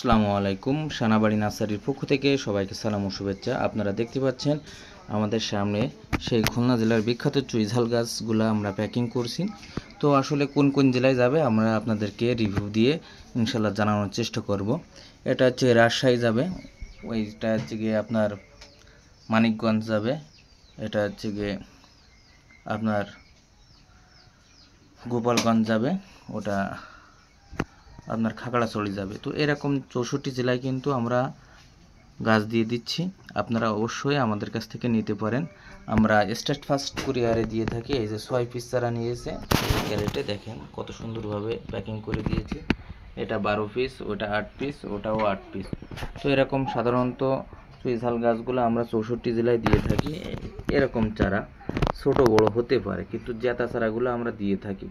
আসসালামু আলাইকুম। সানাবাড়ি নার্সারির পক্ষ থেকে সবাইকে সালাম ও শুভেচ্ছা। আপনারা দেখতে পাচ্ছেন আমাদের সামনে সেই খুলনা জেলার বিখ্যাত চুইঝাল গাছগুলো আমরা প্যাকিং করছি। তো আসলে কোন কোন জেলায় যাবে আমরা আপনাদেরকে রিভিউ দিয়ে ইনশাল্লাহ জানানোর চেষ্টা করব। এটা হচ্ছে রাজশাহী যাবে, ওইটা হচ্ছে গিয়ে আপনার মানিকগঞ্জ যাবে, এটা হচ্ছে গিয়ে আপনার গোপালগঞ্জ যাবে, ওটা আপনার খাগড়াছড়ি যাবে। তো এরকম 64 জেলায় কিন্তু আমরা গাছ দিয়ে দিচ্ছি। আপনারা অবশ্যই আমাদের কাছ থেকে নিতে পারেন। আমরা স্টেট ফার্স্ট কুরিয়ারে দিয়ে থাকি। এই যে 6 পিস চারা নিয়েছে ক্যারেটে, দেখেন কত সুন্দরভাবে প্যাকিং করে দিয়েছি। এটা 12 পিস, ওটা 8 পিস, ওটাও 8 পিস। তো এরকম সাধারণত চুইঝাল গাছগুলো আমরা 64 জেলায় দিয়ে থাকি। এরকম চারা ছোট বড় হতে পারে, কিন্তু জেতা চারাগুলো আমরা দিয়ে থাকি।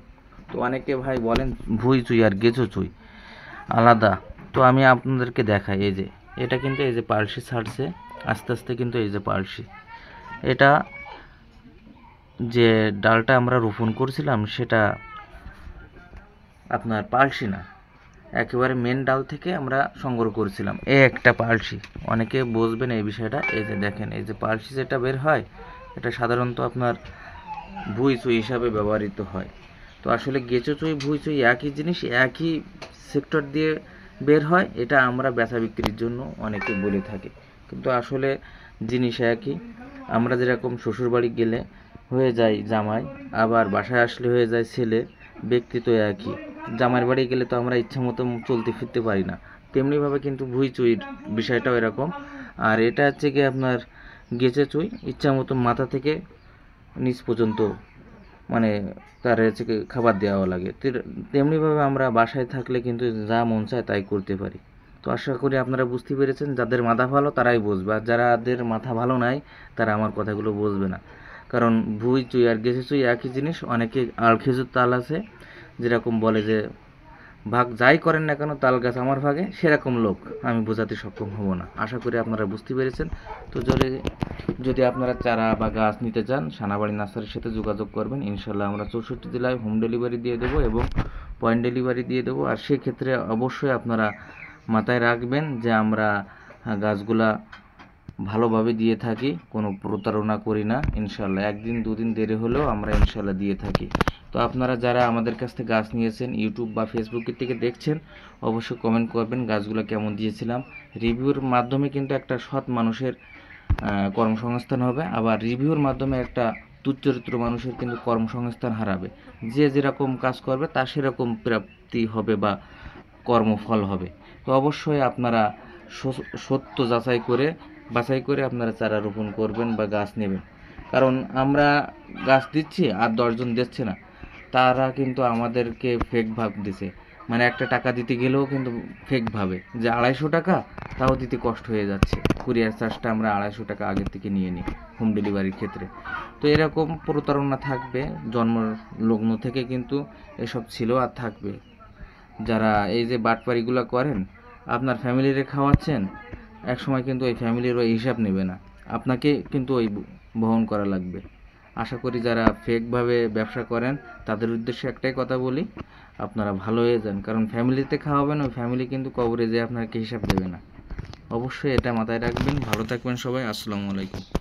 তো অনেকে ভাই বলেন ভুঁই চুই আর গেঁচো চুই আলাদা। তো আমি আপনাদেরকে দেখাই, এই যে এটা কিন্তু এই যে পালসি ছাড়ছে আস্তে আস্তে, কিন্তু এই যে পালসি, এটা যে ডালটা আমরা রোপণ করছিলাম সেটা আপনার পালসি না, একেবারে মেন ডাল থেকে আমরা সংগ্রহ করেছিলাম। একটা পালসি, অনেকে বুঝবেন এই বিষয়টা। এই যে দেখেন, এই যে পালসি যেটা বের হয় এটা সাধারণত আপনার ভুঁই চুই হিসাবে ব্যবহৃত হয়। তো আসলে গেঁচো চুই ভুঁই চুই একই জিনিস, একই সেক্টর দিয়ে বের হয়। এটা আমরা বেচা বিক্রির জন্য অনেকে বলে থাকি, কিন্তু আসলে জিনিস একই। আমরা যেরকম শ্বশুরবাড়ি গেলে হয়ে যায় জামাই, আবার বাসায় আসলে হয়ে যায় ছেলে, ব্যক্তি তো একই। জামাইয়ের বাড়ি গেলে তো আমরা ইচ্ছা মতো চলতে ফিরতে পারি না, তেমনিভাবে কিন্তু ভুঁই চুইর বিষয়টাও এরকম। আর এটা হচ্ছে কি আপনার গেঁচে চুই, ইচ্ছা মতো মাথা থেকে নিচ পর্যন্ত মানে তার হচ্ছে খাবার দেওয়া লাগে। তেমনিভাবে আমরা বাসায় থাকলে কিন্তু যা মন চায় তাই করতে পারি। তো আশা করি আপনারা বুঝতে পেরেছেন। যাদের মাথা ভালো তারাই বুঝবে, আর যাদের মাথা ভালো নাই তারা আমার কথাগুলো বুঝবে না। কারণ ভুঁই চুই আর গেঁচে চুই একই জিনিস। অনেকে আল খেজুর তাল আছে, যেরকম বলে যে ভাগ যাই করেন না কেন তাল গাছ আমার ভাগে, সেরকম লোক আমি বোঝাতে সক্ষম হব না। আশা করি আপনারা বুঝতে পেরেছেন। তো যদি আপনারা চারা বা গাছ নিতে চান সানাবাড়ি নার্সারির সাথে যোগাযোগ করবেন। ইনশাল্লাহ আমরা 64 জেলায় হোম ডেলিভারি দিয়ে দেবো এবং পয়েন্ট ডেলিভারি দিয়ে দেবো। আর সেক্ষেত্রে অবশ্যই আপনারা মাথায় রাখবেন যে আমরা গাছগুলা ভালোভাবে দিয়ে থাকি, কোনো প্রতারণা করি না। ইনশাল্লাহ একদিন দুদিন দেরি হলেও আমরা ইনশাল্লাহ দিয়ে থাকি। তো আপনারা যারা আমাদের কাছ থেকে গাছ নিয়েছেন, ইউটিউব বা ফেসবুকের থেকে দেখছেন, অবশ্যই কমেন্ট করবেন গাছগুলো কেমন দিয়েছিলাম। রিভিউর মাধ্যমে কিন্তু একটা সৎ মানুষের কর্মসংস্থান হবে, আবার রিভিউর মাধ্যমে একটা দুশ্চরিত্র মানুষের কিন্তু কর্মসংস্থান হারাবে। যে যেরকম কাজ করবে তার সেরকম প্রাপ্তি হবে বা কর্মফল হবে। তো অবশ্যই আপনারা সত্য বাছাই করে আপনারা চারা রোপণ করবেন বা গাছ নেবেন। কারণ আমরা গাছ দিচ্ছি আর 10 জন দিচ্ছে না, তারা কিন্তু আমাদেরকে ফেক ভাব দিছে। মানে একটা টাকা দিতে গেলেও কিন্তু ফেক ভাবে যে 250 টাকা, তাও দিতে কষ্ট হয়ে যাচ্ছে। কুরিয়ার চার্জটা আমরা 250 টাকা আগের থেকে নিয়ে নিই হোম ডেলিভারির ক্ষেত্রে। তো এরকম প্রতারণা থাকবে, জন্ম লগ্ন থেকে কিন্তু এসব ছিল আর থাকবে। যারা এই যে বাটপারিগুলো করেন, আপনার ফ্যামিলিরে খাওয়াচ্ছেন, এক সময় কিন্তু ওই ফ্যামিলির ওই হিসাব নেবে না, আপনাকে কিন্তু ওই বহন করা লাগবে। আশা করি যারা ফেকভাবে ব্যবসা করেন তাদের উদ্দেশ্যে একটাই কথা বলি, আপনারা ভালো হয়ে যান। কারণ ফ্যামিলিতে খাওয়াবেন, ওই ফ্যামিলি কিন্তু কবরে যেয়ে আপনাকে হিসাব দেবে না। অবশ্যই এটা মাথায় রাখবেন। ভালো থাকবেন সবাই। আসসালামু আলাইকুম।